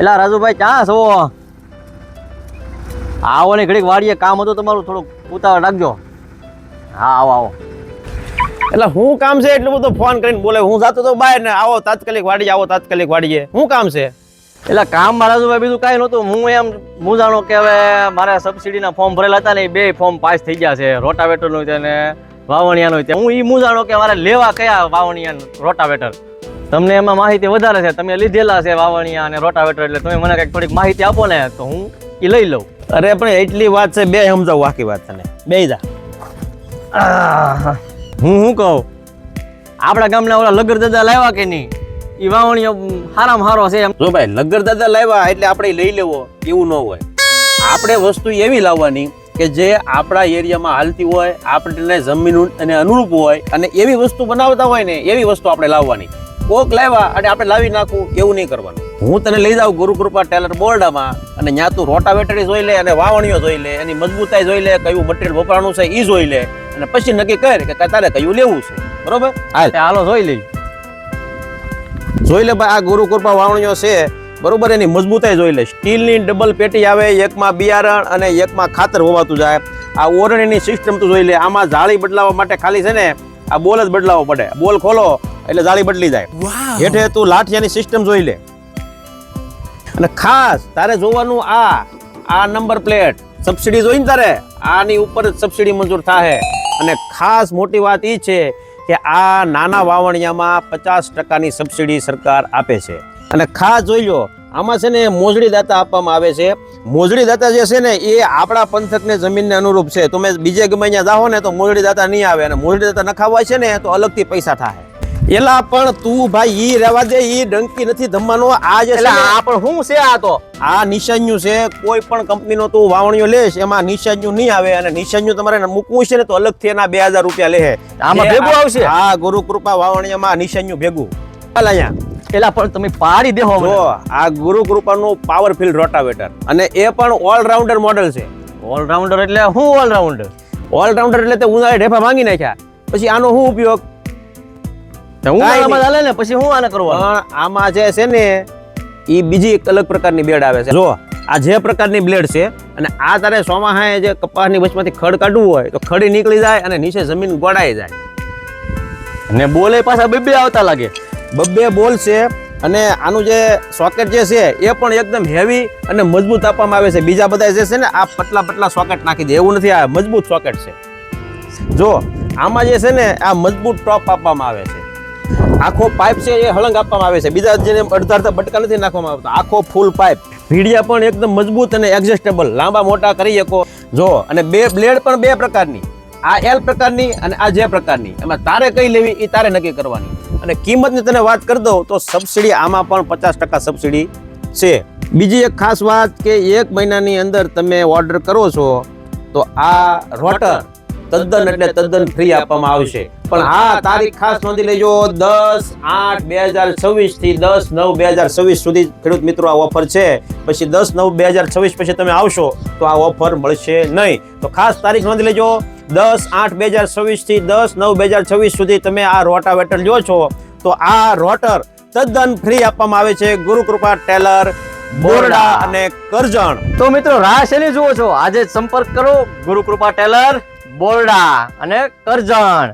એલા રાજુભાઈ ક્યાં છો? આવો ને ઘડીક વાડીએ કામ હતું તમારું, થોડુંક ઉતાવળ રાખજો. હા આવો આવો. એટલે હું કામ છે એટલું બધું ફોન કરીને બોલે? હું જાતો તો બહાર ને આવો તાત્કાલિક વાડીએ, આવો તાત્કાલિક વાડીએ. શું કામ છે? એટલે કામમાં રાજુભાઈ બીજું કાંઈ નહોતું. હું એમ મૂંઝાણો કે હવે મારે સબસિડીના ફોર્મ ભરેલા હતા ને, એ બે ફોર્મ પાસ થઈ ગયા છે, રોટાવેટરનું છે ને વાવણિયાનું છે. હું એ મૂંઝાણો કે મારે લેવા કયા વાવણિયા રોટાવેટર. તમને એમાં માહિતી વધારે છે, તમે લીધેલા છે વાવણિયા અને રોટાવેટર, એટલે તમે મને કંઈક થોડીક માહિતી આપો ને તો હું એ લઈ લઉં. અરે પણ એટલી વાત છે, બે સમજાવું આખી વાત તને. બે જા. હું શું કહું, આપણા ગામના ઓલા લગર દાદા લાવ્યા કે નહીં, એ વાવણીઓ હારામાં હારો છે એમ. જો ભાઈ લગર દાદા લાવ્યા એટલે આપણે લઈ લેવો એવું ન હોય. આપણે વસ્તુ એવી લાવવાની કે જે આપણા એરિયામાં હાલતી હોય, આપણને જમીન અને અનુરૂપ હોય, અને એવી વસ્તુ બનાવતા હોય ને એવી વસ્તુ આપણે લાવવાની. કોક લાવ્યા અને આપણે લાવી નાખવું એવું નહીં કરવાનું. હું તને લઈ જાઉં ગુરુકૃપા ટેલર બોરડામાં, અને ત્યાં તું રોટાવેટર જોઈ લે અને વાવણીઓ જોઈ લે, એની મજબૂતાઈ જોઈ લે, કયું મટીરિયલ વપરાણું છે એ જોઈ લે, અને પછી નક્કી કર કે તારે કયું લેવું છે. બરોબર? હાલો જોઈ લઈ. જોઈ લે ભાઈ, આ ગુરુકૃપા વાવણીઓ છે બરોબર, એની મજબૂતાઈ જોઈ લે. સ્ટીલની ડબલ પેટી આવે, એકમાં બિયારણ અને એકમાં ખાતર હોવાતું જાય. આ ઓરણીની સિસ્ટમ તું જોઈ લે. આમાં જાળી બદલાવવા માટે ખાલી છે ને આ બોલ જ બદલાવવો પડે. બોલ ખોલો એટલે જાળી બદલી જાય. હેઠે તું લાઠિયાની સિસ્ટમ જોઈ લે. અને ખાસ તારે જોવાનું આ નંબર પ્લેટ સબસિડી જોઈને તારે આની ઉપર જ સબસિડી મંજૂર થાય. અને ખાસ મોટી વાત એ છે કે આ નાના વાવણિયામાં 50% સબસિડી સરકાર આપે છે. અને ખાસ જોઈ લો, આમાં છે ને મોજડી દાતા આપવામાં આવે છે. મોજડી દાતા જે છે ને એ આપણા પંથકને જમીનને અનુરૂપ છે. તમે બીજે ગમે ત્યાં જાઓ ને તો મોજડી દાતા નહીં આવે, અને મોજડી દાતા નખાવાય છે ને તો અલગથી પૈસા થાય. એલા પણ તું ભાઈ ઈ રહેવા દે, ઈ ડંકી નથી ધમવાનો. આ જે એટલે આ પણ શું છે? આ તો આ નિશાન્યું છે. કોઈ પણ કંપનીનો તું વાવણીઓ લેશ એમાં નિશાન્યું નહીં આવે, અને નિશાન્યું તમારે મૂકવું છે ને તો અલગથી એના 2000 રૂપિયા લે. આમાં ભેગું આવશે? હા, ગુરુકૃપા વાવણીયામાં નિશાન્યું ભેગું. હાલ અહીંયા એલા પણ તમે પાડી દેહો. જો આ ગુરુકૃપાનું પાવરફુલ રોટાવેટર, અને એ પણ ઓલરાઉન્ડર મોડેલ છે. ઓલરાઉન્ડર એટલે શું? ઓલરાઉન્ડર ઓલરાઉન્ડર એટલે તે ઉનાળે ઢેફા ભાંગી નાખ્યા પછી આનો શું ઉપયોગ? ઉનાળામાં ચાલે ને, પછી હું આને કરવાનું? પણ આમાં જે છે ને એ બીજી એક અલગ પ્રકારની બ્લેડ આવે છે. જો આ જે પ્રકારની બ્લેડ છે, અને આ તારે સોમાહાએ જે કપાસની વચમાંથી ખડ કાઢવું હોય તો ખડી નીકળી જાય અને નીચે જમીન ગોળાઈ જાય. અને બોલે પાછા બે આવતા લાગે. બબ્બે બોલ છે. અને આનું જે સોકેટ જે છે એ પણ એકદમ હેવી અને મજબૂત આપવામાં આવે છે. બીજા બધા જે છે ને આ પતલા સોકેટ નાખી દે એવું નથી, આ મજબૂત સોકેટ છે. જો આમાં જે છે ને આ મજબૂત ટોપ આપવામાં આવે છે. આખો પાઇપ છે એ હળંગ આપવામાં આવે છે. બીજા જેને અડધા બટકા નથી નાખવામાં આવતા. આખો ફૂલ પાઇપ. ભીડિયા પણ એકદમ મજબૂત અને એડજસ્ટેબલ, લાંબા મોટા કરી શકો. જો અને બે બ્લેડ પણ બે પ્રકારની, આ એલ પ્રકારની અને આ જે પ્રકારની. એમાં તારે કઈ લેવી એ તારે નક્કી કરવાની. અને કિંમતની તને વાત કરી દઉં તો સબસિડી આમાં પણ 50% સબસિડી છે. બીજી એક ખાસ વાત કે 1 મહિનાની અંદર તમે ઓર્ડર કરો છો તો આ રોટર તદ્દન એટલે તદ્દન ફ્રી આપવામાં આવશે. પણ હા, તારીખ ખાસ નોંધી લેજો, 10/8/2026 થી 10/9/2026 સુધી ખેડૂત મિત્રો આ ઓફર છે. પછી 10/9/2026 પછી તમે આવશો તો આ ઓફર મળશે નહીં. તો ખાસ તારીખ નોંધી લેજો, 10/8/2026 થી 10/9/2026 સુધી તમે આ રોટાવેટર લ્યો છો તો આ રોટર તદ્દન ફ્રી આપવામાં આવે છે. ગુરુકૃપા ટેલર બોરડા અને કરજણ. તો મિત્રો રાહ શેની જુઓ છો? આજે જ સંપર્ક કરો ગુરુકૃપા ટેલર બોરડા અને કરજણ.